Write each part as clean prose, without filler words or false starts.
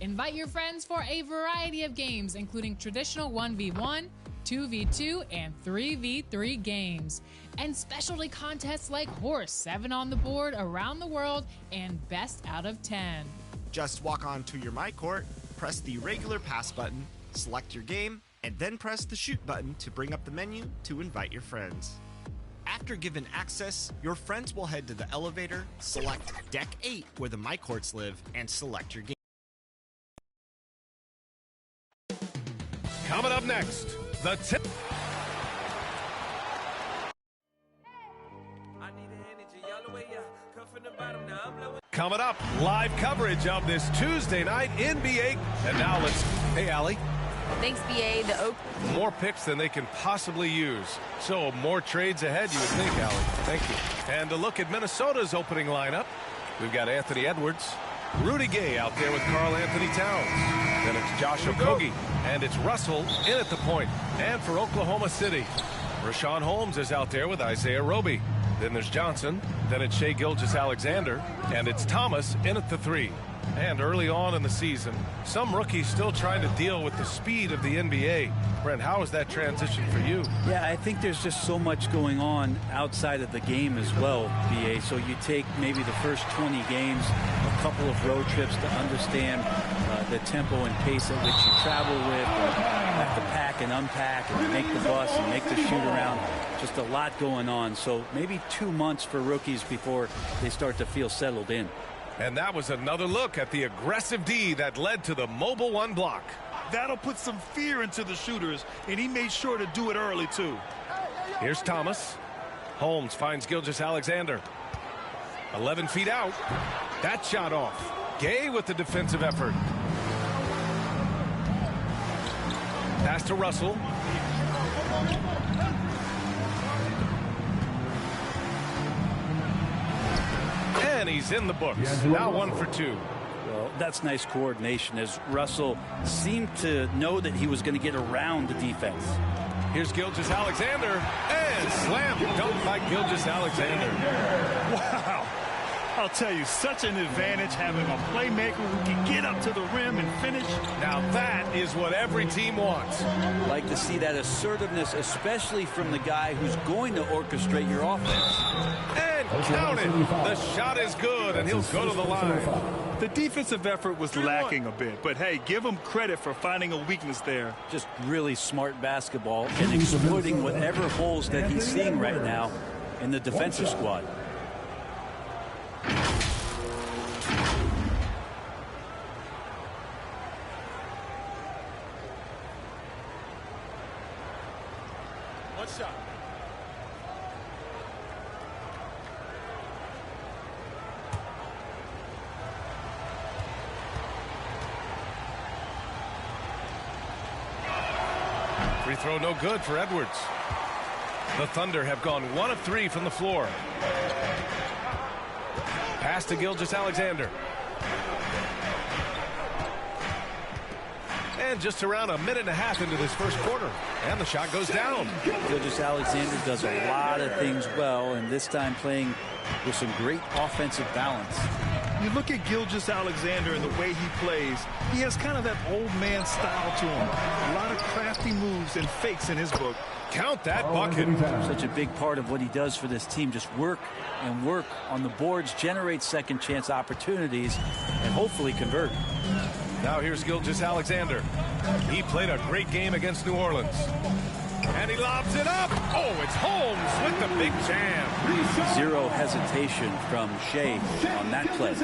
Invite your friends for a variety of games, including traditional 1v1, 2v2, and 3v3 games, and specialty contests like Horse, 7 on the board around the world, and Best out of 10. Just walk onto your My Court, press the regular pass button, select your game, and then press the shoot button to bring up the menu to invite your friends. After given access, your friends will head to the elevator, select Deck 8 where the My Courts live, and select your game. Coming up next, the tip. Coming up, live coverage of this Tuesday night NBA. And now let's, hey, Allie. Thanks, BA. More picks than they can possibly use. So more trades ahead, you would think, Allie. Thank you. And to look at Minnesota's opening lineup, we've got Anthony Edwards, Rudy Gay out there with Karl Anthony Towns. Then it's Josh Okogie, and it's Russell in at the point. And for Oklahoma City, Rashawn Holmes is out there with Isaiah Roby. Then there's Johnson, then it's Shai Gilgeous-Alexander, and it's Thomas in at the 3. And early on in the season, some rookies still trying to deal with the speed of the NBA. Brent, how is that transition for you? Yeah, I think there's just so much going on outside of the game as well, BA. So you take maybe the first 20 games, a couple of road trips to understand the tempo and pace at which you travel with, and have to pack and unpack and make the bus and make the shoot around. Just a lot going on. So maybe 2 months for rookies before they start to feel settled in. And that was another look at the aggressive D that led to the mobile 1 block. That'll put some fear into the shooters, and he made sure to do it early, too. Here's Thomas. Holmes finds Gilgeous-Alexander. 11 feet out. That shot off. Gay with the defensive effort. Pass to Russell. And he's in the books. Now 1 for 2. Well, that's nice coordination as Russell seemed to know that he was going to get around the defense. Here's Gilgeous-Alexander, and slam dunk by Gilgeous-Alexander. Wow. I'll tell you, such an advantage having a playmaker who can get up to the rim and finish. Now that is what every team wants. Like to see that assertiveness, especially from the guy who's going to orchestrate your offense. And count it. The shot is good, and he'll go to the line. The defensive effort was lacking a bit, but hey, give him credit for finding a weakness there. Just really smart basketball and exploiting whatever holes that he's seeing right now in the defensive squad. One shot. Free throw no good for Edwards. The Thunder have gone 1 of 3 from the floor. Pass to Gilgeous-Alexander. And just around a minute and a half into this first quarter. And the shot goes down. Gilgeous-Alexander does a lot of things well, and this time playing with some great offensive balance. You look at Gilgeous-Alexander and the way he plays, he has kind of that old man style to him. A lot of crafty moves and fakes in his book. Count that bucket. Such a big part of what he does for this team. Just work and work on the boards, generate second chance opportunities, and hopefully convert. Now here's Gilgeous-Alexander. He played a great game against New Orleans. And he lobs it up. Oh, it's Holmes with the big jam. Zero hesitation from Shai on that play.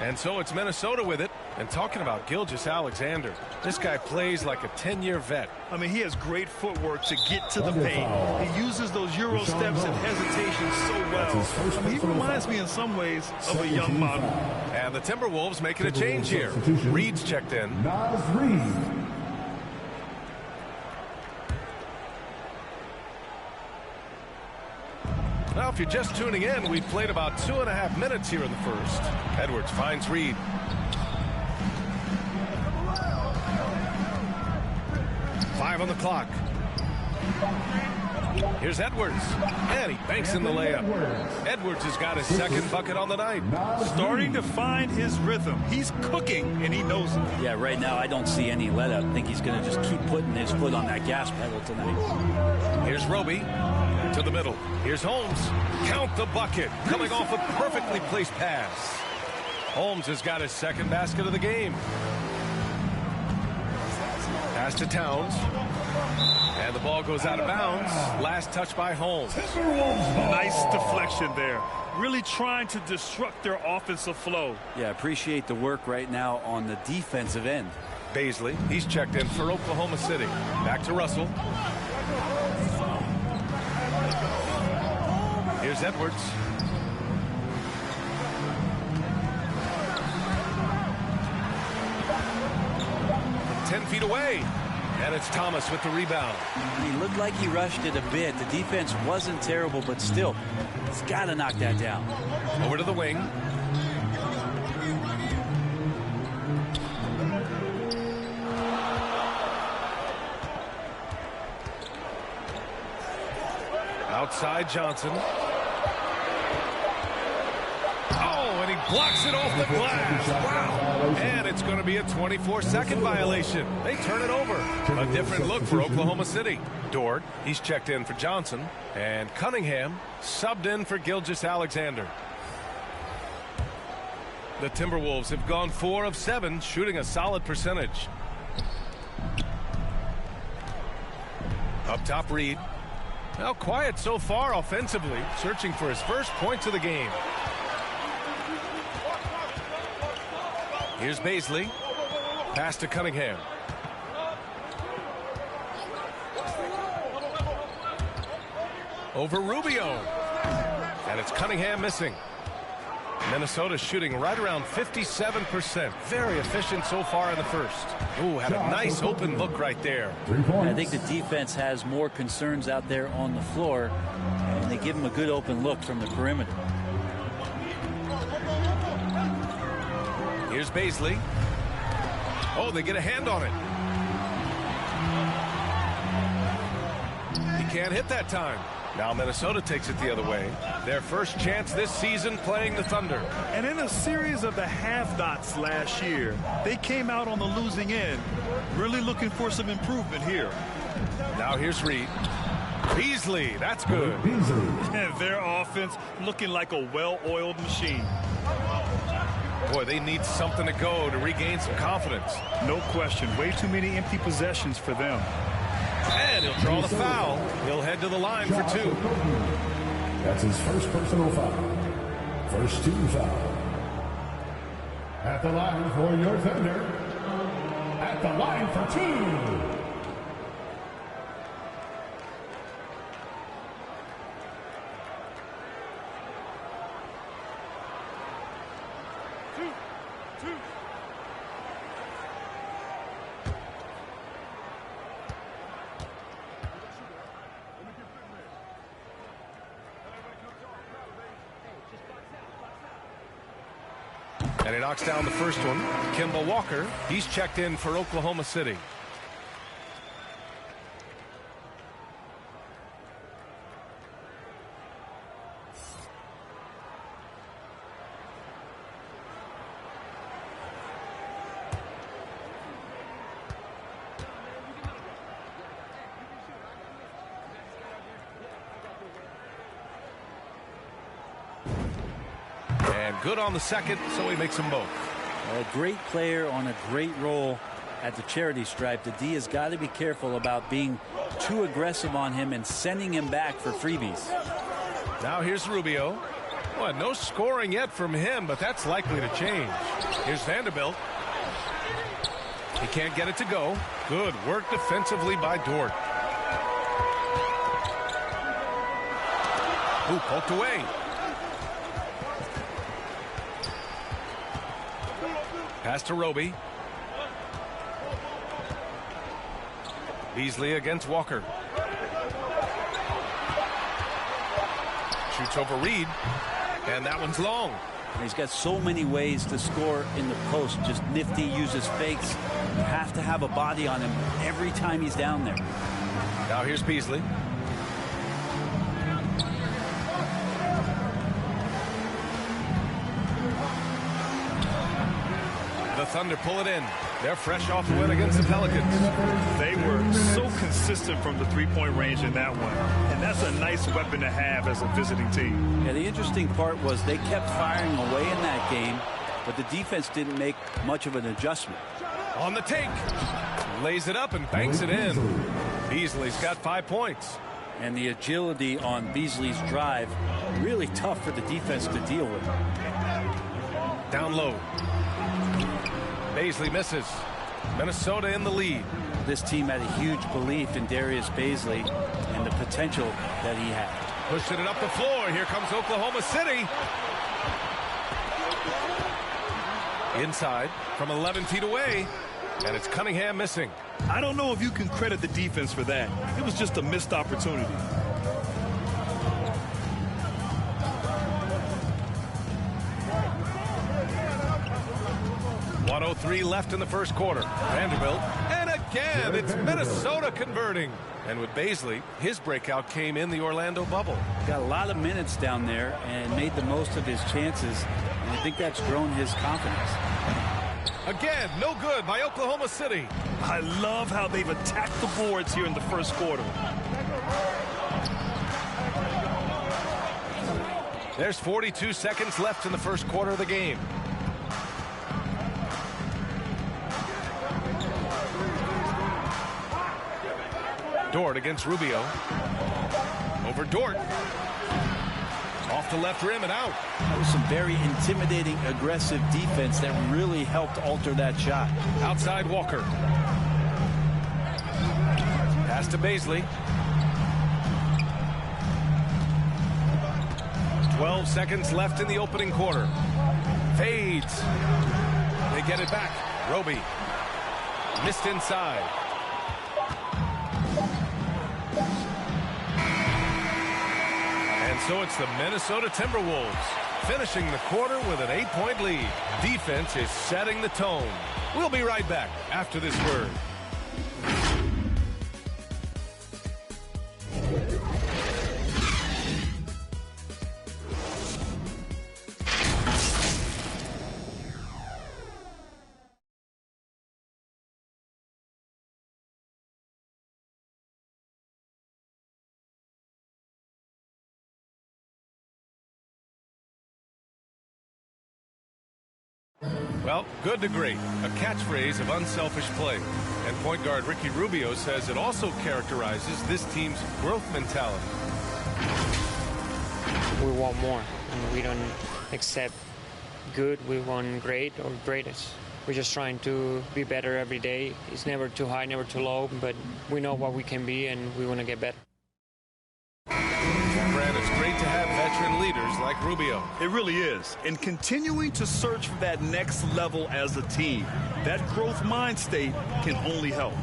And so it's Minnesota with it. And talking about Gilgeous-Alexander, this guy plays like a 10-year vet. I mean, he has great footwork to get to the paint. He uses those Euro steps and hesitation so well. I mean, he reminds me in some ways of a young model. And the Timberwolves making a change here. Reed's checked in. Now, if you're just tuning in, we've played about 2.5 minutes here in the first. Edwards finds Reed. Five on the clock. Here's Edwards, and he banks in the layup. Edwards has got his second bucket on the night. Starting to find his rhythm. He's cooking, and he knows it. Yeah, right now I don't see any let up. I think he's going to just keep putting his foot on that gas pedal tonight. Here's Roby to the middle. Here's Holmes. Count the bucket. Coming off a perfectly placed pass. Holmes has got his second basket of the game. Pass to Towns. And the ball goes out of bounds. Last touch by Holmes. Nice deflection there. Really trying to disrupt their offensive flow. Yeah, appreciate the work right now on the defensive end. Baisley, he's checked in for Oklahoma City. Back to Russell. Here's Edwards. From 10 feet away. And it's Thomas with the rebound. He looked like he rushed it a bit. The defense wasn't terrible, but still, he's got to knock that down. Over to the wing. Outside Johnson. Oh, and he blocks it off the glass. Wow. And it's going to be a 24-second violation. They turn it over. A different look for Oklahoma City. Dort, he's checked in for Johnson. And Cunningham subbed in for Gilgeous-Alexander. The Timberwolves have gone 4 of 7, shooting a solid percentage. Up top, Reed. Now quiet so far offensively, searching for his first points of the game. Here's Baisley. Pass to Cunningham. Over Rubio. And it's Cunningham missing. Minnesota shooting right around 57%. Very efficient so far in the first. Ooh, had a nice open look right there. I think the defense has more concerns out there on the floor, and they give him a good open look from the perimeter. Here's Baisley. Oh, they get a hand on it. He can't hit that time. Now Minnesota takes it the other way. Their first chance this season playing the Thunder. And in a series of the have-nots last year, they came out on the losing end. Really looking for some improvement here. Now here's Reed. Beasley, that's good. And their offense looking like a well-oiled machine. Boy, they need something to go to regain some confidence. No question. Way too many empty possessions for them. And he'll draw the foul. He'll head to the line for 2. That's his first personal foul. First 2 foul. At the line for your Thunder. At the line for 2. And he knocks down the first one. Kemba Walker, he's checked in for Oklahoma City. Good on the second, so he makes them both. A great player on a great role at the charity stripe. The D has got to be careful about being too aggressive on him and sending him back for freebies. Now here's Rubio. Well, no scoring yet from him, but that's likely to change. Here's Vanderbilt. He can't get it to go. Good work defensively by Dort. Ooh, poked away. Pass to Roby. Beasley against Walker. Shoots over Reed. And that one's long. He's got so many ways to score in the post. Just nifty, uses fakes. You have to have a body on him every time he's down there. Now here's Beasley. the Thunder pull it in. They're fresh off a win against the Pelicans. They were so consistent from the three-point range in that one. And that's a nice weapon to have as a visiting team. Yeah, the interesting part was they kept firing away in that game, but the defense didn't make much of an adjustment. On the take. Lays it up and banks it in. Beasley's got 5 points. And the agility on Beasley's drive, really tough for the defense to deal with. Down low. Beasley misses. Minnesota in the lead. This team had a huge belief in Darius Beasley and the potential that he had. Pushing it up the floor. Here comes Oklahoma City. Inside from 11 feet away. And it's Cunningham missing. I don't know if you can credit the defense for that. It was just a missed opportunity. .103 left in the first quarter. Vanderbilt. And again, it's Minnesota converting. And with Beasley, his breakout came in the Orlando bubble. Got a lot of minutes down there and made the most of his chances. And I think that's grown his confidence. Again, no good by Oklahoma City. I love how they've attacked the boards here in the first quarter. There's 42 seconds left in the first quarter of the game. Dort against Rubio. Over Dort. Off the left rim and out. That was some very intimidating, aggressive defense that really helped alter that shot. Outside Walker. Pass to Beasley. 12 seconds left in the opening quarter. Fades. They get it back. Roby. Missed inside. And so it's the Minnesota Timberwolves finishing the quarter with an 8-point lead. Defense is setting the tone. We'll be right back after this word. Well, good to great, a catchphrase of unselfish play. And point guard Ricky Rubio says it also characterizes this team's growth mentality. We want more, and we don't accept good. We want great or greatest. We're just trying to be better every day. It's never too high, never too low, but we know what we can be, and we want to get better. Brad, it's great to have veteran leaders like Rubio. It really is. And continuing to search for that next level as a team. That growth mind state can only help.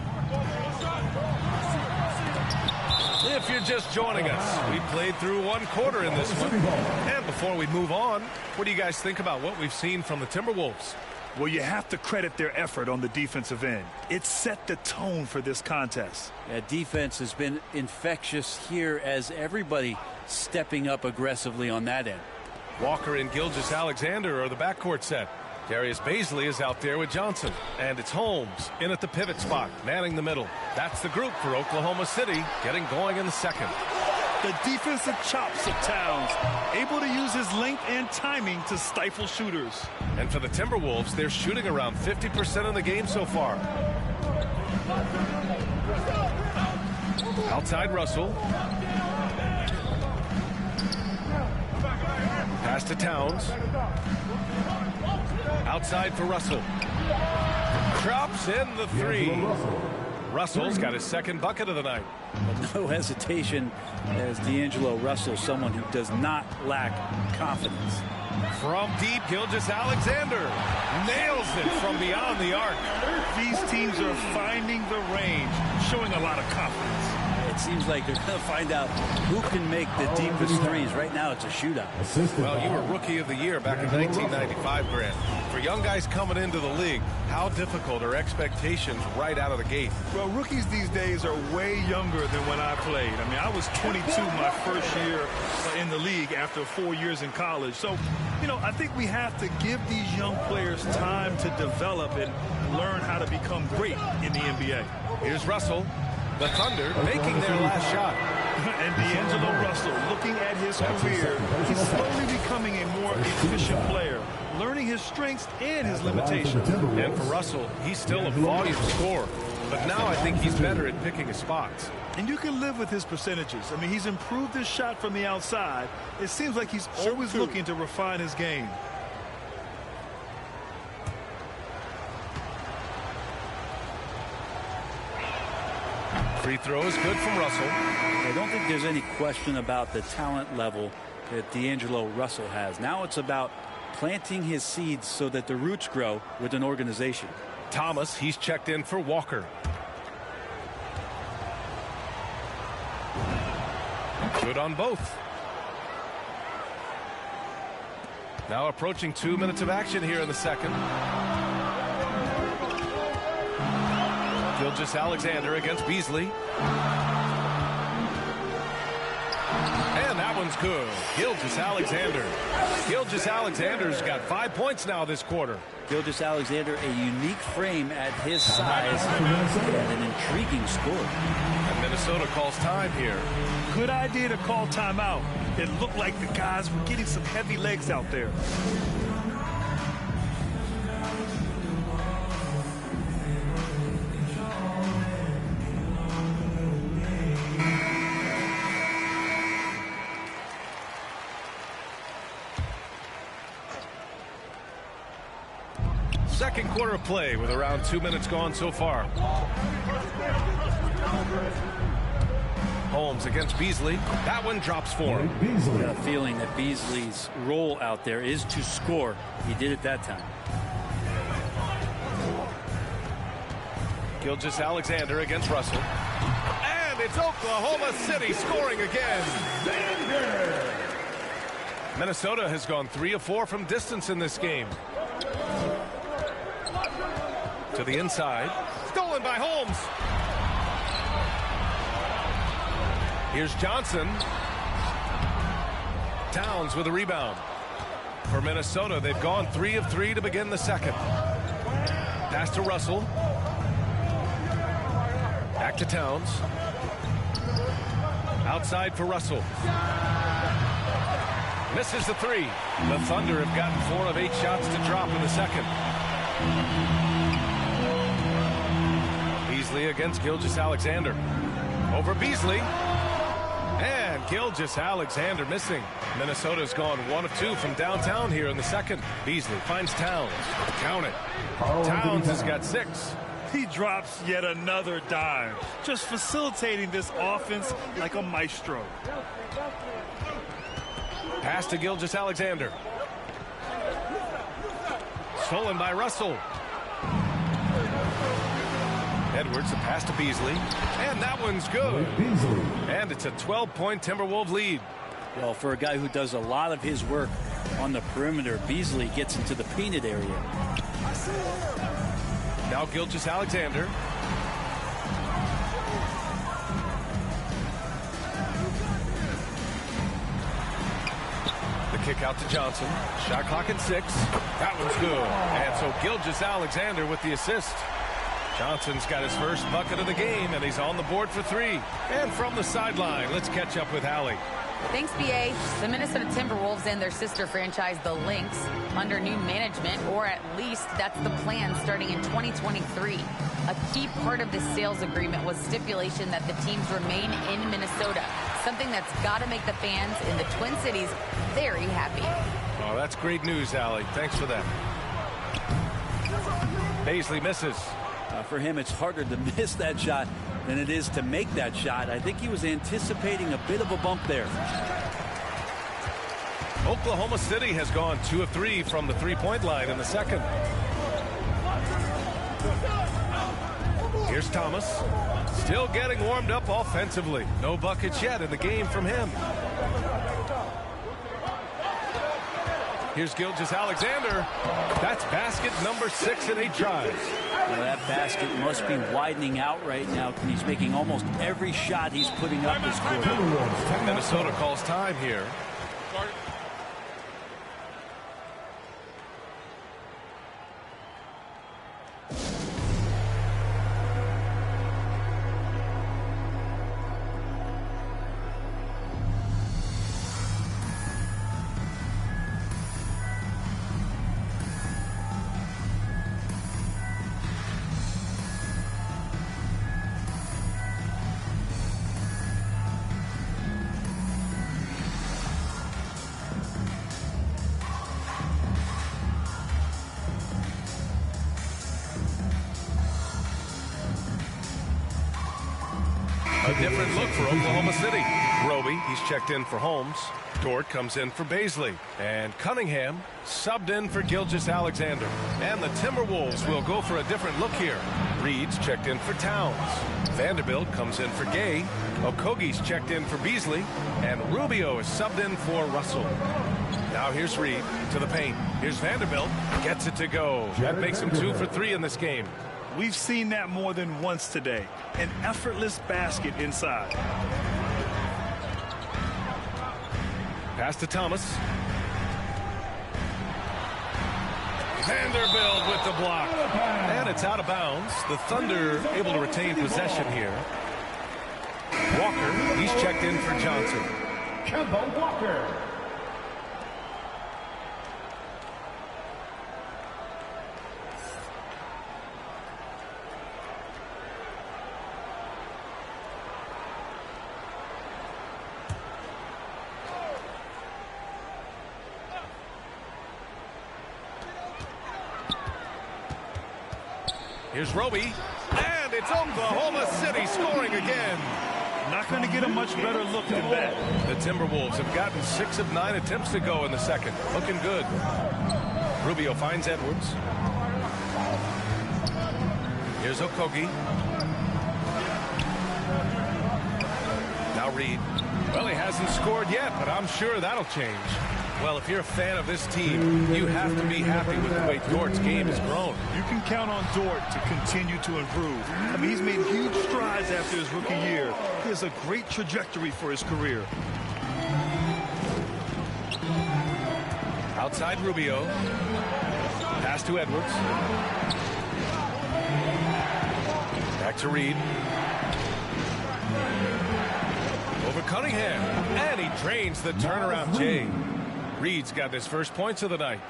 If you're just joining us, we played through one quarter in this one. And before we move on, what do you guys think about what we've seen from the Timberwolves? Well, you have to credit their effort on the defensive end. It set the tone for this contest. Yeah, defense has been infectious here as everybody stepping up aggressively on that end. Walker and Gilgeous-Alexander are the backcourt set. Darius Beasley is out there with Johnson. And it's Holmes in at the pivot spot, manning the middle. That's the group for Oklahoma City, getting going in the second. The defensive chops of Towns, able to use his length and timing to stifle shooters. And for the Timberwolves, they're shooting around 50% of the game so far. Outside Russell. Pass to Towns. Outside for Russell. Drops in the three. Russell's got his second bucket of the night. No hesitation as D'Angelo Russell, someone who does not lack confidence. From deep, Gilgeous-Alexander nails it from beyond the arc. These teams are finding the range, showing a lot of confidence. It seems like they're going to find out who can make the deepest threes. Right now, it's a shootout. Well, you were Rookie of the Year back in 1995, Grant. For young guys coming into the league, how difficult are expectations right out of the gate? Well, rookies these days are way younger than when I played. I mean, I was 22 my first year in the league after 4 years in college. So, you know, I think we have to give these young players time to develop and learn how to become great in the NBA. Here's Russell. The Thunder making their last shot. And D'Angelo Russell, looking at his career, he's slowly becoming a more efficient player, learning his strengths and his limitations. And for Russell, he's still a volume scorer. But now I think he's better at picking his spots. And you can live with his percentages. I mean, he's improved his shot from the outside. It seems like he's always looking to refine his game. Free throw is good from Russell. I don't think there's any question about the talent level that D'Angelo Russell has. Now it's about planting his seeds so that the roots grow with an organization. Thomas, he's checked in for Walker. Good on both. Now approaching 2 minutes of action here in the second. Gilgeous-Alexander against Beasley. And that one's good. Gilgeous-Alexander. Gilgeous-Alexander's got 5 points now this quarter. Gilgeous-Alexander, a unique frame at his size and an intriguing score. And Minnesota calls time here. Good idea to call timeout. It looked like the guys were getting some heavy legs out there. Second quarter of play with around 2 minutes gone so far. Holmes against Beasley. That one drops for him. I got a feeling that Beasley's role out there is to score. He did it that time. Gilgeous-Alexander against Russell. And it's Oklahoma City scoring again. Minnesota has gone 3 of 4 from distance in this game. To the inside. Stolen by Holmes. Here's Johnson. Towns with a rebound. For Minnesota, they've gone 3 of 3 to begin the second. Pass to Russell. Back to Towns. Outside for Russell. Misses the 3. The Thunder have gotten 4 of 8 shots to drop in the second. Beasley against Gilgeous-Alexander. Over Beasley. And Gilgeous-Alexander missing. Minnesota's gone 1 of 2 from downtown here in the second. Beasley finds Towns. Count it. Towns has got 6. He drops yet another dime, just facilitating this offense like a maestro. Pass to Gilgeous-Alexander. Stolen by Russell. Edwards, a pass to Beasley. And that one's good. And it's a 12-point Timberwolves lead. Well, for a guy who does a lot of his work on the perimeter, Beasley gets into the painted area. Now Gilgeous-Alexander. The kick out to Johnson. Shot clock at 6. That one's good. And so Gilgeous-Alexander with the assist. Johnson's got his first bucket of the game, and he's on the board for 3. And from the sideline, let's catch up with Hallie. Thanks, BA. The Minnesota Timberwolves and their sister franchise, the Lynx, under new management, or at least that's the plan starting in 2023. A key part of this sales agreement was stipulation that the teams remain in Minnesota, something that's got to make the fans in the Twin Cities very happy. Oh, that's great news, Hallie. Thanks for that. Beasley misses. For him, it's harder to miss that shot than it is to make that shot. I think he was anticipating a bit of a bump there. Oklahoma City has gone 2 of 3 from the three-point line in the second. Here's Thomas. Still getting warmed up offensively. No buckets yet in the game from him. Here's Gilgeous-Alexander. That's basket number 6 in 8 tries. Well, that basket must be widening out right now. He's making almost every shot he's putting up this quarter. Minnesota calls time here. A different look for Oklahoma City. Roby, he's checked in for Holmes. Dort comes in for Baisley. And Cunningham subbed in for Gilgeous-Alexander. And the Timberwolves will go for a different look here. Reed's checked in for Towns. Vanderbilt comes in for Gay. Okogie's checked in for Beasley. And Rubio is subbed in for Russell. Now here's Reed to the paint. Here's Vanderbilt. Gets it to go. That makes him 2 for 3 in this game. We've seen that more than once today. An effortless basket inside. Pass to Thomas. Vanderbilt with the block. And it's out of bounds. The Thunder able to retain possession here. Walker, he's checked in for Johnson. Kemba Walker. Here's Roby, and it's Oklahoma City scoring again. Not going to get a much better look than that. The Timberwolves have gotten 6 of 9 attempts to go in the second. Looking good. Rubio finds Edwards. Here's Okogie. Now Reed. Well, he hasn't scored yet, but I'm sure that'll change. Well, if you're a fan of this team, you have to be happy with the way Dort's game has grown. You can count on Dort to continue to improve. I mean, he's made huge strides after his rookie year. He has a great trajectory for his career. Outside Rubio. Pass to Edwards. Back to Reed. Over Cunningham. And he drains the turnaround J. Reed's got his first points of the night.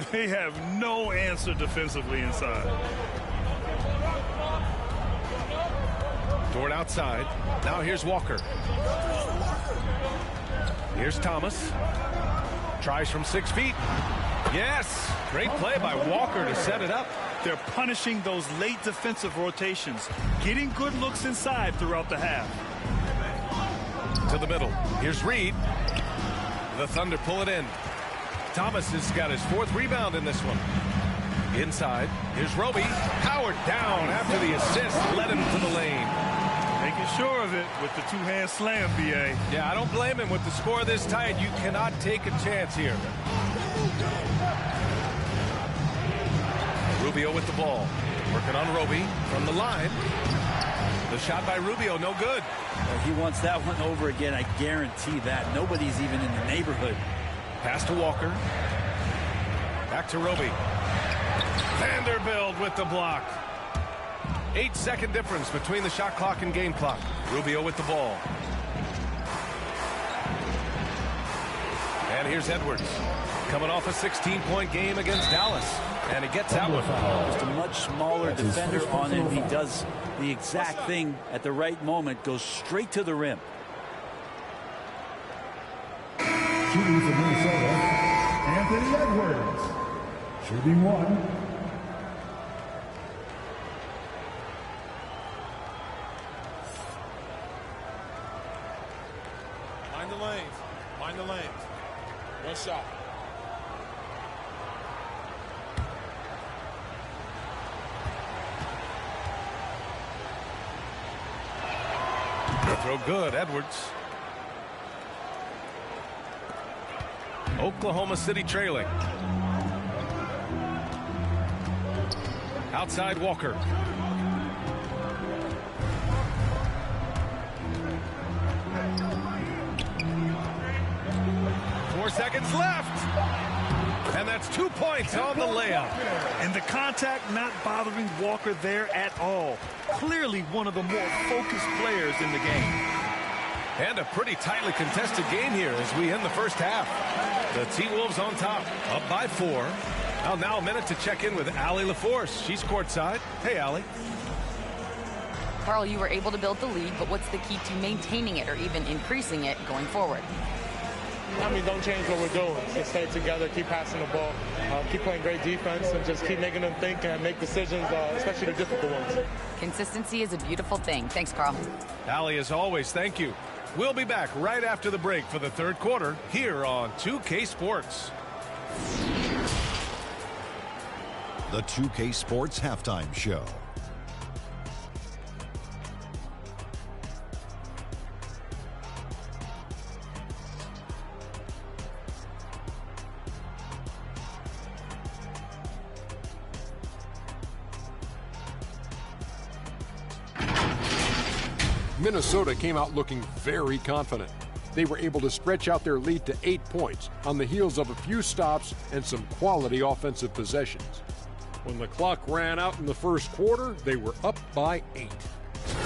They have no answer defensively inside. Dort outside. Now here's Walker. Here's Thomas. Tries from 6 feet. Yes! Great play by Walker to set it up. They're punishing those late defensive rotations, getting good looks inside throughout the half. To the middle. Here's Reed. The Thunder pull it in. Thomas has got his 4th rebound in this one. Inside. Here's Roby. Powered down after the assist. Led him to the lane. Making sure of it with the 2-hand slam, B.A. Yeah, I don't blame him. With the score this tight, you cannot take a chance here. Rubio with the ball. Working on Roby from the line. The shot by Rubio, no good. He wants that one over again. I guarantee that. Nobody's even in the neighborhood. Pass to Walker. Back to Roby. Vanderbilt with the block. 8-second difference between the shot clock and game clock. Rubio with the ball. And here's Edwards. Coming off a 16-point game against Dallas. And he gets that one. Just a much smaller defender on him. He does the exact thing at the right moment. Goes straight to the rim. Shooting for Minnesota, Anthony Edwards. Shooting 1. Mind the lanes. Mind the lanes. One shot. Throw good, Edwards. Oklahoma City trailing. Outside Walker. 4 seconds left. And that's 2 points on the layup. And the contact not bothering Walker there at all. Clearly one of the more focused players in the game. And a pretty tightly contested game here as we end the first half. The T-Wolves on top, up by 4. Well, now a minute to check in with Allie LaForce. She's courtside. Hey, Allie. Carl, you were able to build the lead, but what's the key to maintaining it or even increasing it going forward? I mean, don't change what we're doing. Just stay together, keep passing the ball, keep playing great defense, and just keep making them think and make decisions, especially the difficult ones. Consistency is a beautiful thing. Thanks, Carl. Allie, as always, thank you. We'll be back right after the break for the third quarter here on 2K Sports. The 2K Sports Halftime Show. Minnesota came out looking very confident. They were able to stretch out their lead to 8 points on the heels of a few stops and some quality offensive possessions. When the clock ran out in the first quarter, they were up by 8.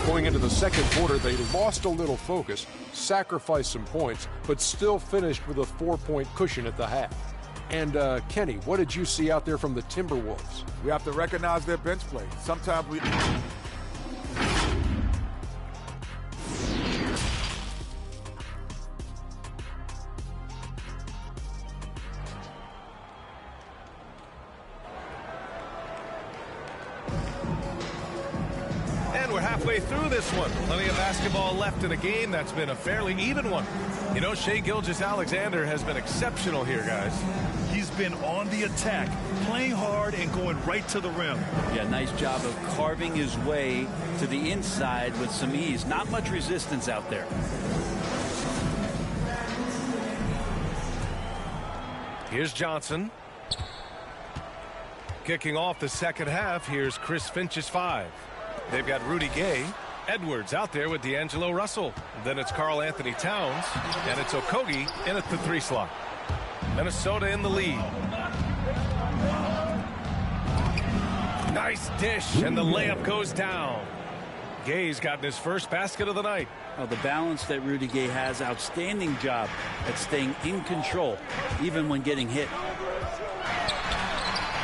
Going into the second quarter, they lost a little focus, sacrificed some points, but still finished with a 4-point cushion at the half. And Kenny, what did you see out there from the Timberwolves? We have to recognize their bench play. Sometimes we... Halfway through this one. Plenty of basketball left in a game that's been a fairly even one. You know, Shai Gilgeous-Alexander has been exceptional here, guys. He's been on the attack, playing hard and going right to the rim. Yeah, nice job of carving his way to the inside with some ease. Not much resistance out there. Here's Johnson. Kicking off the second half, here's Chris Finch's 5. They've got Rudy Gay. Edwards out there with D'Angelo Russell. Then it's Karl Anthony Towns. And it's Okogie in at the 3 slot. Minnesota in the lead. Nice dish, and the layup goes down. Gay's gotten his first basket of the night. Oh, the balance that Rudy Gay has, outstanding job at staying in control, even when getting hit.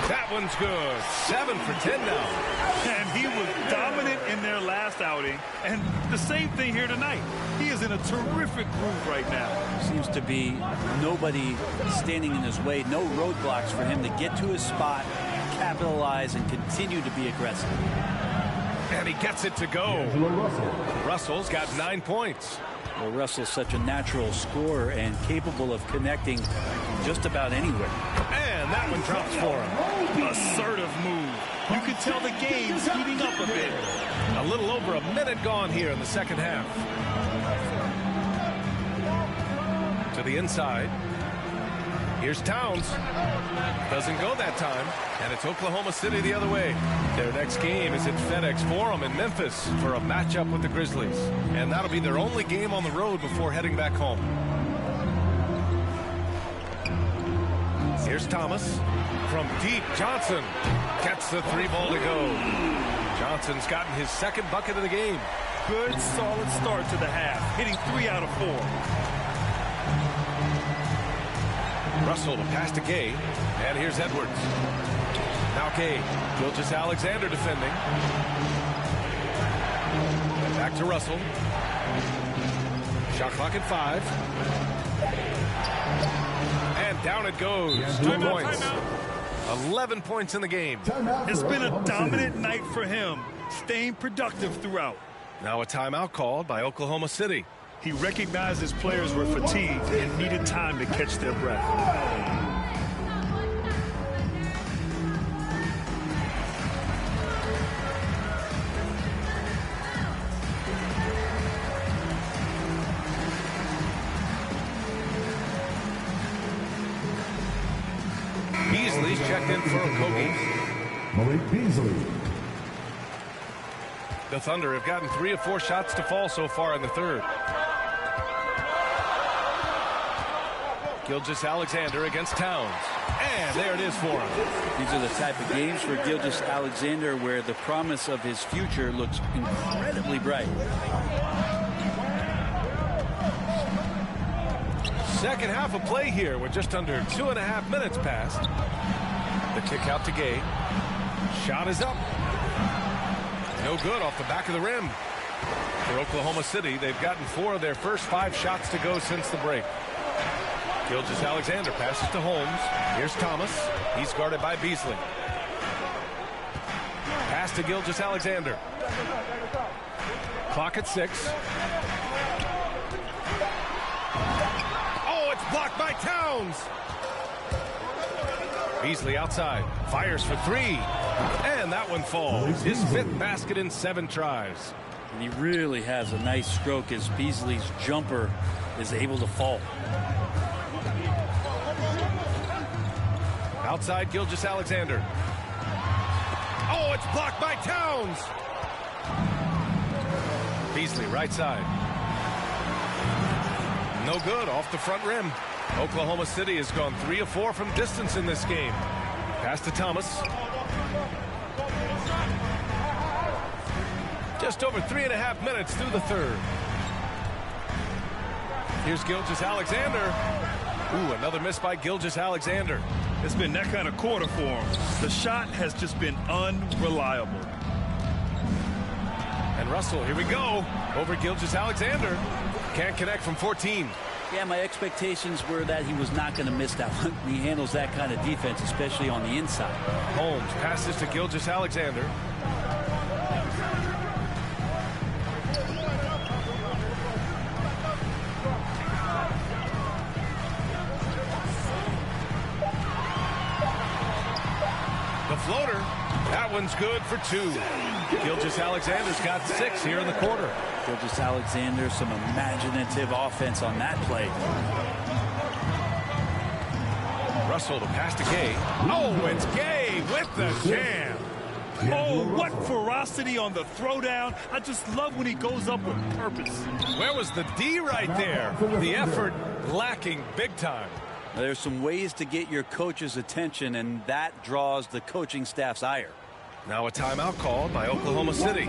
That one's good. 7 for 10 now. And he was dominant in their last outing. And the same thing here tonight. He is in a terrific groove right now. Seems to be nobody standing in his way. No roadblocks for him to get to his spot, capitalize, and continue to be aggressive. And he gets it to go. Russell's got 9 points. Well, Russell's such a natural scorer and capable of connecting just about anywhere. And that one drops for him. Assertive move. You can tell the game's heating up a bit. A little over a minute gone here in the second half. To the inside. Here's Towns. Doesn't go that time. And it's Oklahoma City the other way. Their next game is at FedEx Forum in Memphis for a matchup with the Grizzlies. And that'll be their only game on the road before heading back home. Here's Thomas. From deep, Johnson gets the 3 ball to go. Johnson's gotten his second bucket of the game. Good, solid start to the half, hitting 3 out of 4. Russell to pass to Gay. And here's Edwards. Now Gay. Gilgeous-Alexander defending. Back to Russell. Shot clock at 5. And down it goes. 2 points. 11 points in the game. It's been a dominant night for him, staying productive throughout. Now a timeout called by Oklahoma City. He recognized his players were fatigued and needed time to catch their breath. for Okogie. Malik Beasley. The Thunder have gotten 3 of 4 shots to fall so far in the third. Gilgeous-Alexander against Towns. And there it is for him. These are the type of games for Gilgeous-Alexander where the promise of his future looks incredibly bright. Second half of play here with just under 2.5 minutes passed. The kick out to Gay. Shot is up. No good off the back of the rim. For Oklahoma City, they've gotten 4 of their first 5 shots to go since the break. Gilgeous-Alexander passes to Holmes. Here's Thomas. He's guarded by Beasley. Pass to Gilgeous-Alexander. Clock at 6. Oh, it's blocked by Towns. Beasley outside. Fires for 3. And that one falls. His 5th basket in 7 tries. And he really has a nice stroke as Beasley's jumper is able to fall. Outside Gilgeous-Alexander. Oh, it's blocked by Towns. Beasley right side. No good off the front rim. Oklahoma City has gone 3 of 4 from distance in this game. Pass to Thomas. Just over 3.5 minutes through the third. Here's Gilgeous-Alexander. Ooh, another miss by Gilgeous-Alexander. It's been that kind of quarter for him. The shot has just been unreliable. And Russell, here we go. Over Gilgeous-Alexander. Can't connect from 14. Yeah, my expectations were that he was not going to miss that one. He handles that kind of defense, especially on the inside. Holmes passes to Gilgeous-Alexander. The floater. That one's good for 2. Gilgeous-Alexander's got 6 here in the quarter. Gilgeous-Alexander, some imaginative offense on that play. Russell to pass to Gay. Oh, it's Gay with the jam. Oh, what ferocity on the throwdown. I just love when he goes up with purpose. Where was the D right there? The effort lacking big time. There's some ways to get your coach's attention, and that draws the coaching staff's ire. Now a timeout called by Oklahoma City.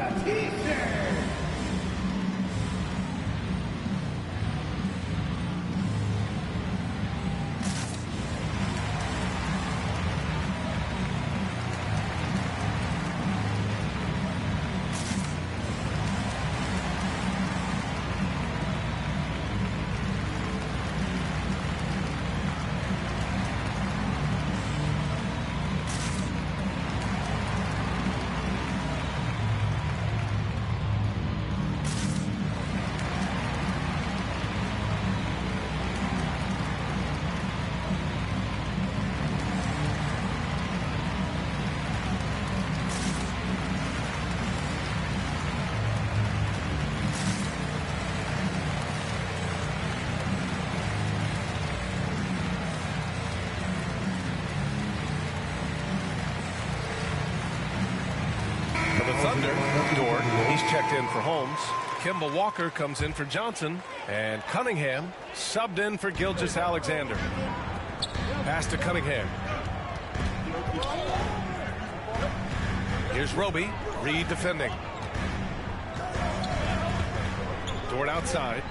Thunder. Dort, he's checked in for Holmes. Kemba Walker comes in for Johnson. And Cunningham subbed in for Gilgeous-Alexander. Pass to Cunningham. Here's Roby. Reed defending. Dort outside.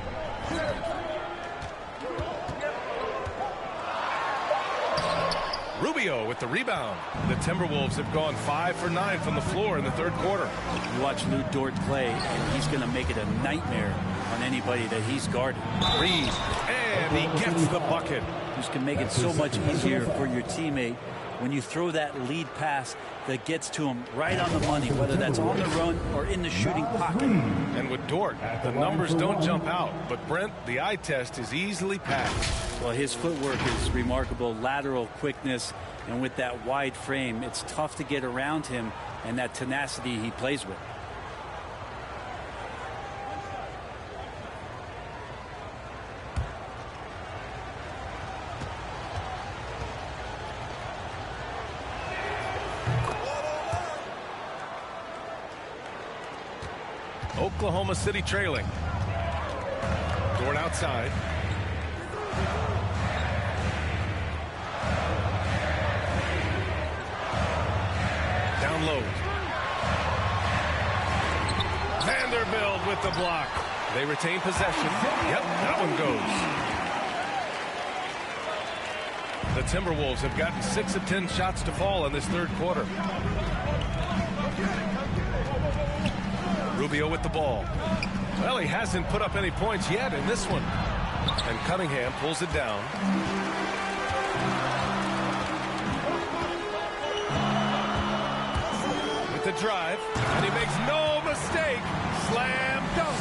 Rubio with the rebound. The Timberwolves have gone 5 for 9 from the floor in the third quarter. You watch Lou Dort play, and he's going to make it a nightmare on anybody that he's guarded. Reed, and he gets the bucket. Just can make it so much easier for your teammate when you throw that lead pass that gets to him right on the money, whether that's on the run or in the shooting pocket. And with Dort, the numbers don't jump out, but Brent, the eye test is easily passed. Well, his footwork is remarkable, lateral quickness, and with that wide frame, it's tough to get around him and that tenacity he plays with. Oklahoma City trailing. Dort outside. Down low. Vanderbilt with the block. They retain possession. Yep, that one goes. The Timberwolves have gotten 6 of 10 shots to fall in this third quarter. Rubio with the ball. Well, he hasn't put up any points yet in this one. And Cunningham pulls it down. With the drive, and he makes no mistake. Slam dunk.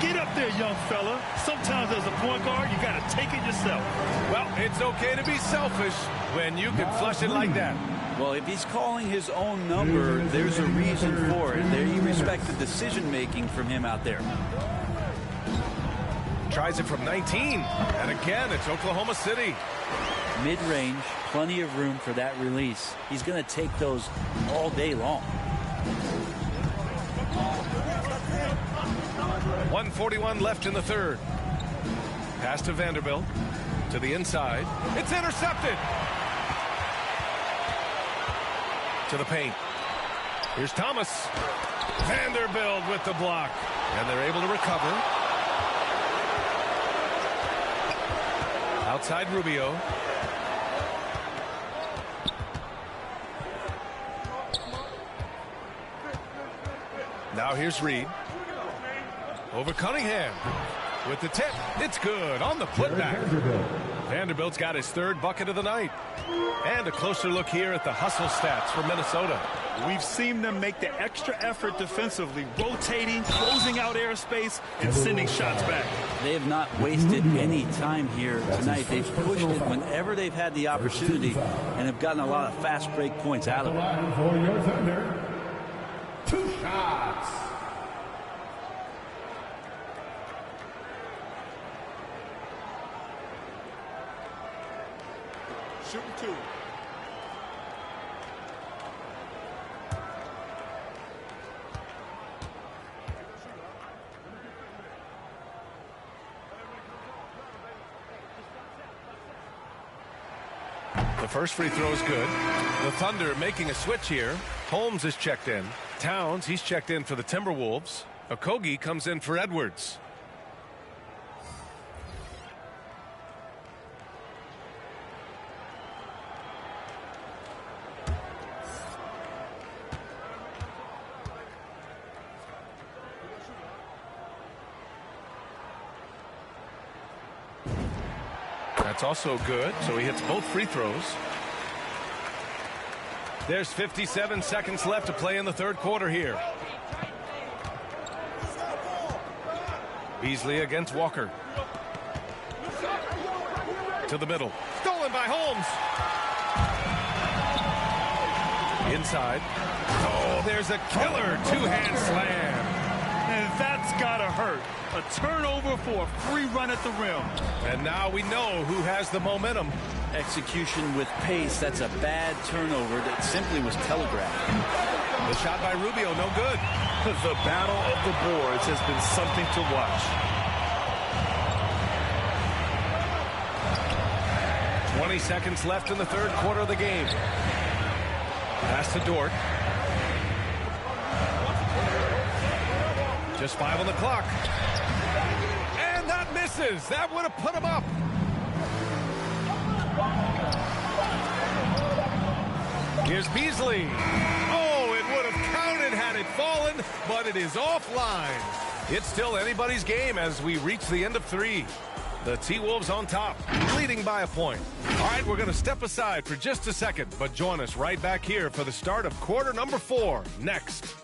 Get up there, young fella. Sometimes as a point guard, you got to take it yourself. Well, it's okay to be selfish when you can flush it like that. Well, if he's calling his own number, there's a reason for it. There, you respect the decision-making from him out there. Tries it from 19. And again, it's Oklahoma City. Mid-range, plenty of room for that release. He's going to take those all day long. 1:41 left in the third. Pass to Vanderbilt. To the inside. It's intercepted. To the paint. Here's Thomas. Vanderbilt with the block. And they're able to recover. Outside Rubio. Now here's Reed. Over Cunningham. With the tip. It's good on the putback. Vanderbilt's got his third bucket of the night. And a closer look here at the hustle stats for Minnesota. We've seen them make the extra effort defensively, rotating, closing out airspace, and sending shots back. They have not wasted any time here tonight. They've pushed it whenever they've had the opportunity and have gotten a lot of fast break points out of it. For your Thunder, 2 shots. Shooting 2. The first free throw is good. The Thunder making a switch here. Holmes is checked in. Towns, he's checked in for the Timberwolves. Okogie comes in for Edwards. That's also good, so he hits both free throws. There's 57 seconds left to play in the third quarter here. Beasley against Walker. To the middle. Stolen by Holmes. Inside. Oh, there's a killer two-hand slam. And that's got to hurt. A turnover for a free run at the rim. And now we know who has the momentum. Execution with pace. That's a bad turnover that simply was telegraphed. The shot by Rubio, no good. The battle of the boards has been something to watch. 20 seconds left in the third quarter of the game. Pass to Dort. Just 5 on the clock. And that misses. That would have put him up. Here's Beasley. Oh, it would have counted had it fallen, but it is offline. It's still anybody's game as we reach the end of 3. The T-Wolves on top, leading by a point. All right, we're going to step aside for just a second, but join us right back here for the start of quarter number 4 next.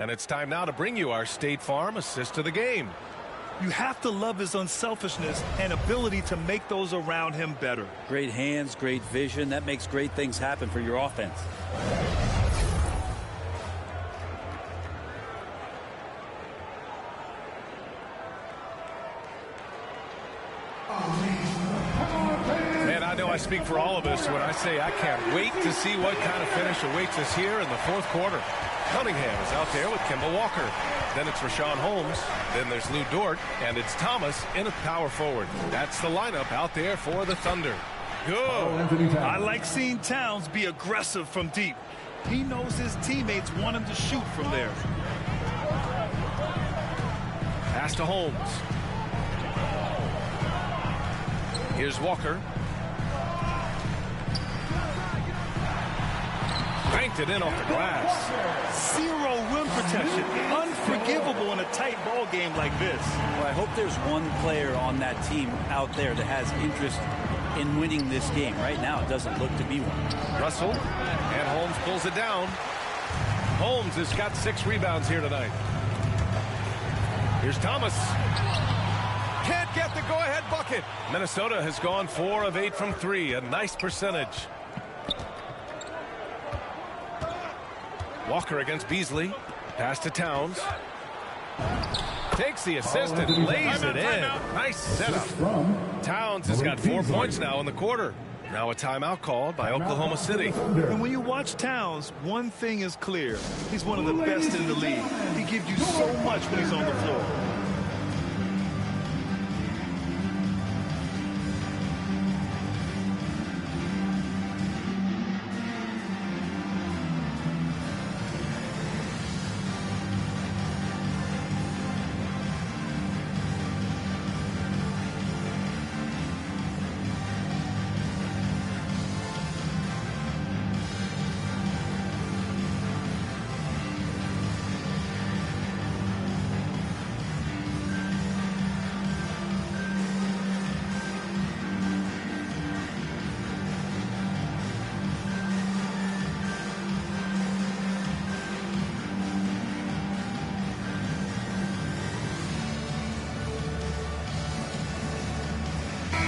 And it's time now to bring you our State Farm assist to the game. You have to love his unselfishness and ability to make those around him better. Great hands, great vision. That makes great things happen for your offense. And I know I speak for all of us when I say I can't wait to see what kind of finish awaits us here in the fourth quarter. Cunningham is out there with Kemba Walker. Then it's Rashawn Holmes. Then there's Lou Dort. And it's Thomas in a power forward. That's the lineup out there for the Thunder. Good. I like seeing Towns be aggressive from deep. He knows his teammates want him to shoot from there. Pass to Holmes. Here's Walker. Banked it in off the glass. Zero rim protection. Unforgivable in a tight ball game like this. Well, I hope there's one player on that team out there that has interest in winning this game. Right now, it doesn't look to be one. Russell, and Holmes pulls it down. Holmes has got 6 rebounds here tonight. Here's Thomas. Can't get the go-ahead bucket. Minnesota has gone 4 of 8 from 3. A nice percentage. Walker against Beasley. Pass to Towns. Takes the assist and lays it in. Nice setup. Towns has got 4 points now in the quarter. Now a timeout called by Oklahoma City. And when you watch Towns, one thing is clear. He's one of the best in the league. He gives you so much when he's on the floor.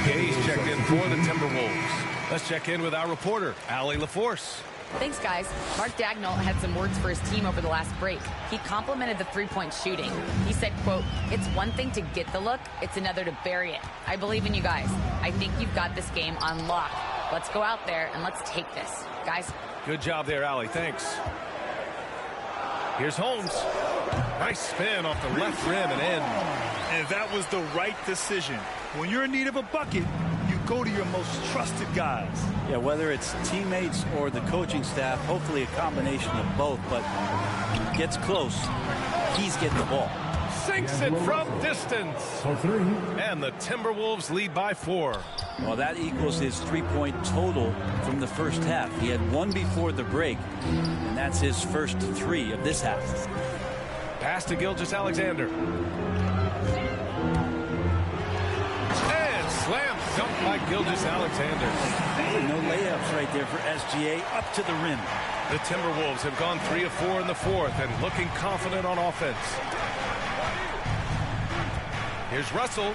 Hayes checked in for the Timberwolves. Let's check in with our reporter, Allie LaForce. Thanks, guys. Mark Dagnall had some words for his team over the last break. He complimented the three-point shooting. He said, quote, "It's one thing to get the look, it's another to bury it. I believe in you guys. I think you've got this game on lock. Let's go out there and let's take this. Guys." Good job there, Allie. Thanks. Here's Holmes. Nice spin off the left rim and in. And that was the right decision. When you're in need of a bucket, you go to your most trusted guys. Yeah, whether it's teammates or the coaching staff, hopefully a combination of both, but gets close. He's getting the ball. Sinks it from distance. And the Timberwolves lead by 4. Well, that equals his 3-point total from the first half. He had 1 before the break, and that's his first 3 of this half. Pass to Gilgeous-Alexander. And slam dunk by Gilgeous-Alexander. No layups right there for SGA up to the rim. The Timberwolves have gone 3 of 4 in the fourth and looking confident on offense. Here's Russell.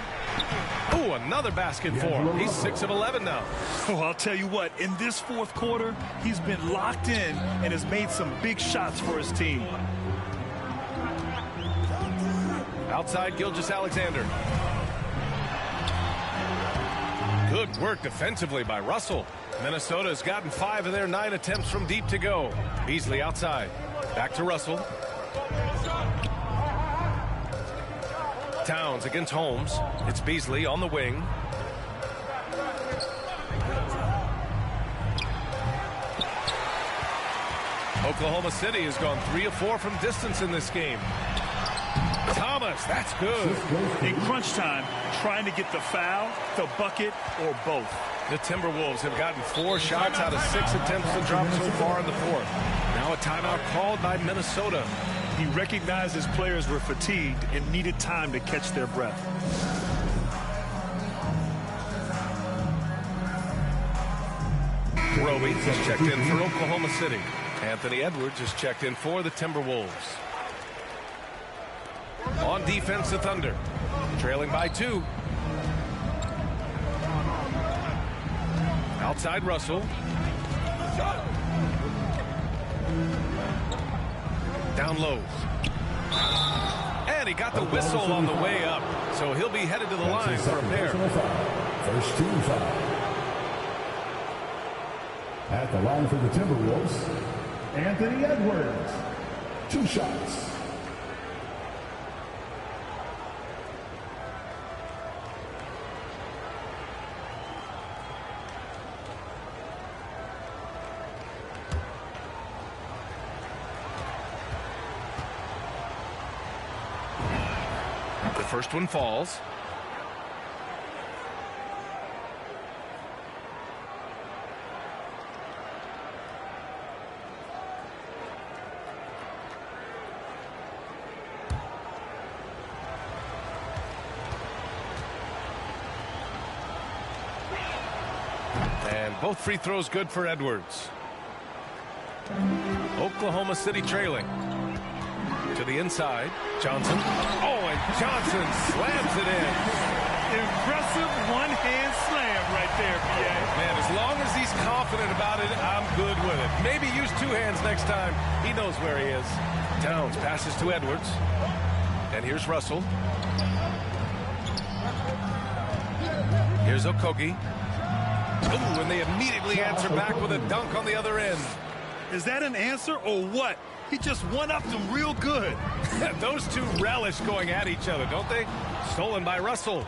Ooh, another basket for him. He's 6 of 11 now. Oh, I'll tell you what, in this fourth quarter, he's been locked in and has made some big shots for his team. Outside Gilgeous-Alexander. Good work defensively by Russell. Minnesota's gotten 5 of their 9 attempts from deep to go. Beasley outside. Back to Russell. Towns against Holmes. It's Beasley on the wing. Oklahoma City has gone 3 of 4 from distance in this game. Thomas, that's good. In crunch time, trying to get the foul, the bucket, or both. The Timberwolves have gotten 4 shots out of 6 attempts to drop so far in the fourth. Now a timeout called by Minnesota. He recognized his players were fatigued and needed time to catch their breath. Roby has checked in for Oklahoma City. Anthony Edwards has checked in for the Timberwolves. On defense, the Thunder. Trailing by 2. Outside Russell. Down low. And he got the whistle on the way up. So he'll be headed to the line for a pair. First team foul. At the line for the Timberwolves, Anthony Edwards. 2 shots. The first one falls. And both free throws good for Edwards. Oklahoma City trailing. To the inside, Johnson. Oh, and Johnson slams it in. Impressive one-hand slam right there, PA. Man, as long as he's confident about it, I'm good with it. Maybe use 2 hands next time. He knows where he is. Towns passes to Edwards. And here's Russell. Here's Okogie. Ooh, and they immediately answer back with a dunk on the other end. Is that an answer or what? He just one-upped them real good. Those two relish going at each other, don't they? Stolen by Russell.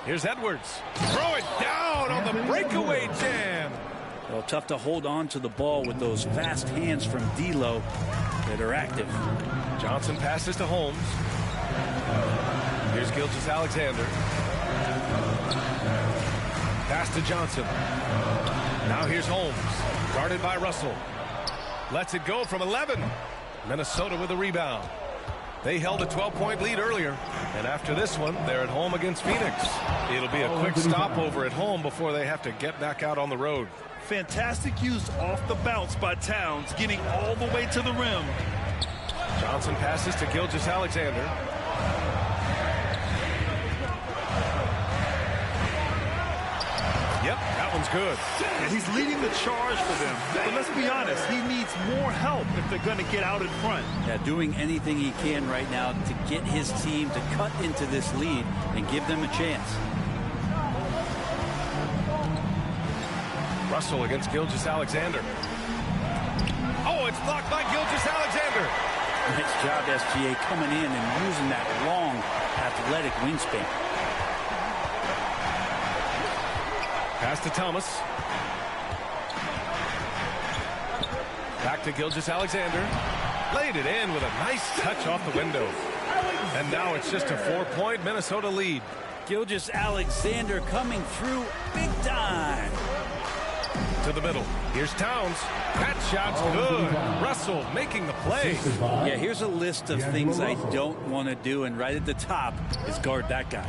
Here's Edwards. Throw it down on the breakaway jam. Well, tough to hold on to the ball with those fast hands from D'Lo that are active. Johnson passes to Holmes. Here's Gilgeous-Alexander. Pass to Johnson. Now here's Holmes. Guarded by Russell. Lets it go from 11. Minnesota with a rebound. They held a 12-point lead earlier. And after this one, they're at home against Phoenix. It'll be a quick stopover at home before they have to get back out on the road. Fantastic use off the bounce by Towns, getting all the way to the rim. Johnson passes to Gilgeous-Alexander. Yep, that one's good. And he's leading the charge for them. But let's be honest, he needs more help if they're going to get out in front. Yeah, doing anything he can right now to get his team to cut into this lead and give them a chance. Russell against Gilgeous-Alexander. Oh, it's blocked by Gilgeous-Alexander. Nice job, SGA, coming in and using that long, athletic wingspan. Pass to Thomas. Back to Gilgeous-Alexander. Laid it in with a nice touch off the window. And now it's just a 4-point Minnesota lead. Gilgeous-Alexander coming through big time. To the middle. Here's Towns. That shot's good. Russell making the play. Yeah, here's a list of things I don't want to do, and right at the top is guard that guy.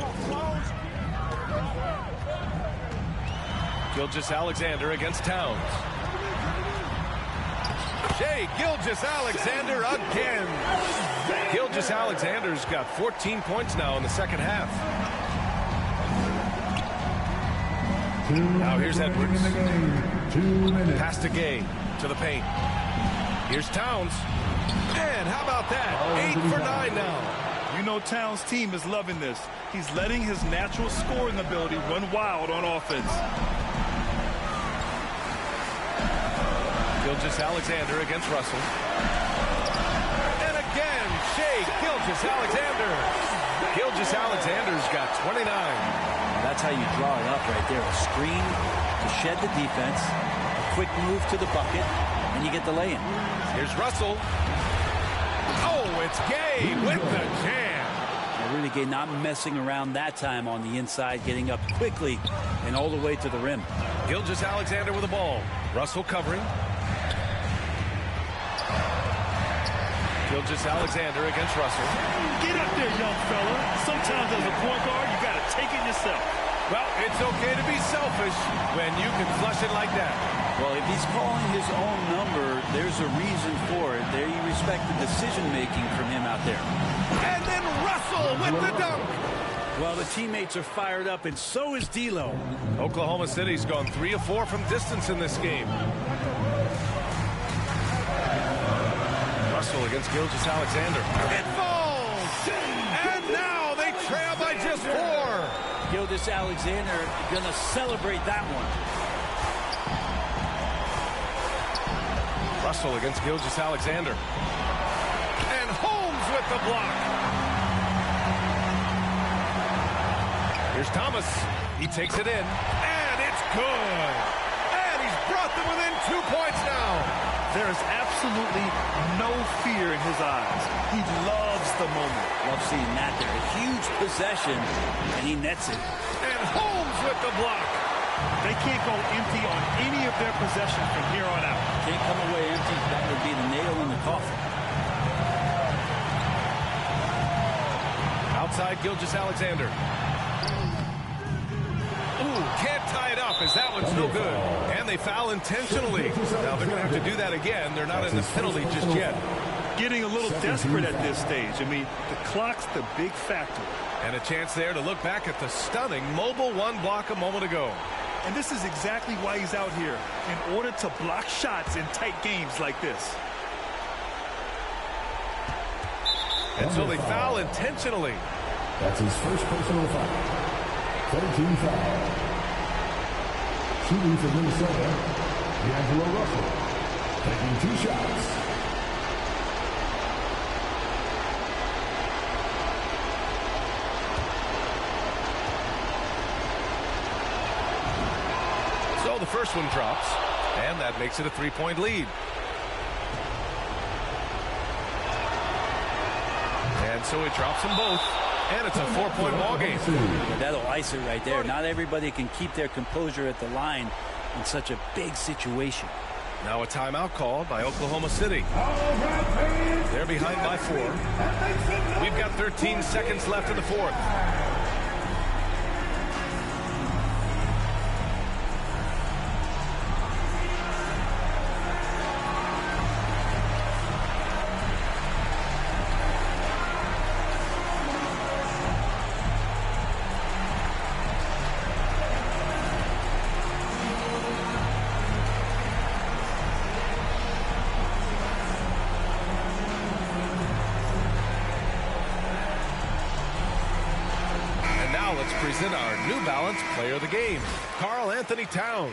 Gilgeous-Alexander against Towns. Shai Gilgeous-Alexander again. Gilgeous-Alexander's got 14 points now in the second half. Now here's Edwards. Pass to Gay to the paint. Here's Towns. And how about that? 8 for 9 now. You know Towns' team is loving this. He's letting his natural scoring ability run wild on offense. Gilgeous-Alexander against Russell. And again, Shai Gilgeous-Alexander. Gilgeous-Alexander's got 29. That's how you draw it up right there. A screen to shed the defense, a quick move to the bucket, and you get the lay-in. Here's Russell. Oh, it's Gay with the jam. Rudy Gay not messing around that time on the inside, getting up quickly and all the way to the rim. Gilgeous-Alexander with the ball. Russell covering. Gilgeous-Alexander against Russell. Get up there, young fella. Sometimes as a point guard, you got to take it yourself. Well, it's okay to be selfish when you can flush it like that. Well, if he's calling his own number, there's a reason for it. There you respect the decision-making from him out there. And then Russell with the dunk. Well, the teammates are fired up, and so is D'Lo. Oklahoma City's gone 3 of 4 from distance in this game. Russell against Gilgeous-Alexander. It falls! And now they trail by just 4. Gilgeous-Alexander going to celebrate that one. Russell against Gilgeous-Alexander. And Holmes with the block. Here's Thomas. He takes it in. And it's good. And he's brought them within 2 points now. There is absolutely no fear in his eyes. He loves the moment. Love seeing that there. A huge possession, and he nets it. And Holmes with the block. They can't go empty on any of their possessions from here on out. Can't come away empty. That would be the nail in the coffin. Outside Gilgeous-Alexander. Ooh, can't tie it up as that one's no good. And they foul intentionally. Now they're going to have to do that again. They're not in the penalty just yet. Getting a little desperate at this stage. I mean, the clock's the big factor. And a chance there to look back at the stunning mobile 1 block a moment ago. And this is exactly why he's out here, in order to block shots in tight games like this. And so they foul intentionally. That's his first personal foul. 13 foul. Shooting for Minnesota, D'Angelo Russell. Taking 2 shots. So the first one drops, and that makes it a 3-point lead. And so it drops them both, and it's a 4-point ball game. That'll ice it right there. Not everybody can keep their composure at the line in such a big situation. Now a timeout called by Oklahoma City. They're behind by 4. We've got 13 seconds left in the 4th. Let's present our New Balance Player of the Game, Karl Anthony Towns.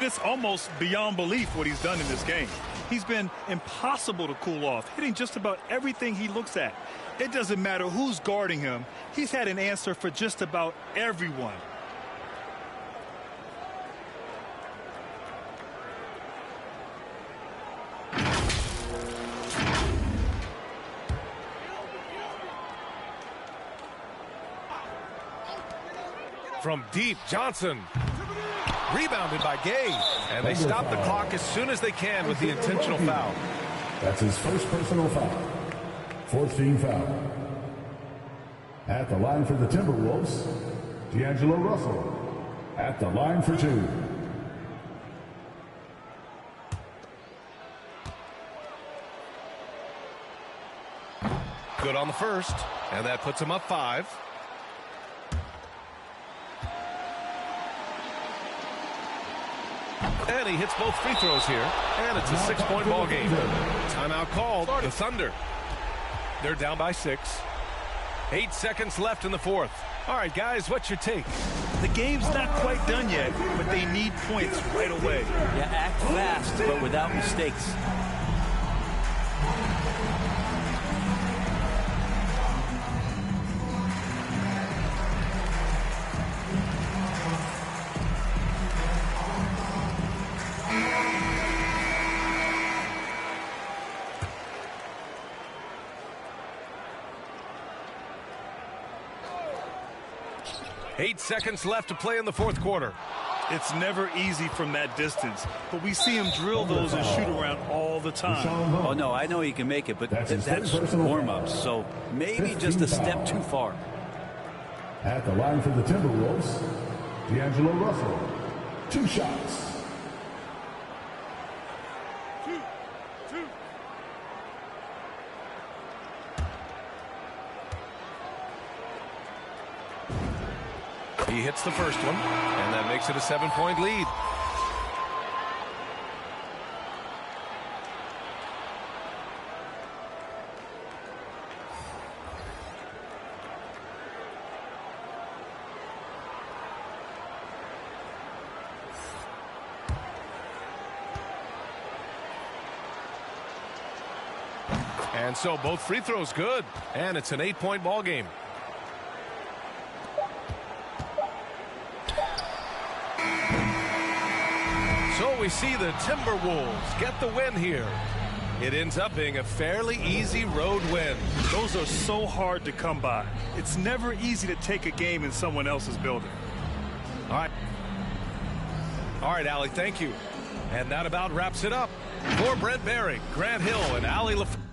It's almost beyond belief what he's done in this game. He's been impossible to cool off, hitting just about everything he looks at. It doesn't matter who's guarding him. He's had an answer for just about everyone. From deep, Johnson. Rebounded by Gay. And they stop the clock as soon as they can with the intentional foul. That's his first personal foul. 14 foul. At the line for the Timberwolves, D'Angelo Russell. At the line for 2. Good on the first. And that puts him up 5. And he hits both free throws here. And it's a 6-point ball game. Timeout called. The Thunder. They're down by 6. 8 seconds left in the 4th. All right, guys, what's your take? The game's not quite done yet, but they need points right away. Yeah, act fast, but without mistakes. Eight seconds left to play in the 4th quarter. It's never easy from that distance, but we see him drill those and shoot around all the time. Oh, no, I know he can make it, but that's warm-ups, so maybe just a step too far. At the line for the Timberwolves, D'Angelo Russell. 2 shots. He hits the first one, and that makes it a 7-point lead. And so both free throws good, and it's an 8-point ball game. So we see the Timberwolves get the win here. It ends up being a fairly easy road win. Those are so hard to come by. It's never easy to take a game in someone else's building. All right, Allie, thank you. And that about wraps it up. For Brent Barry, Grant Hill, and Allie LaFleur.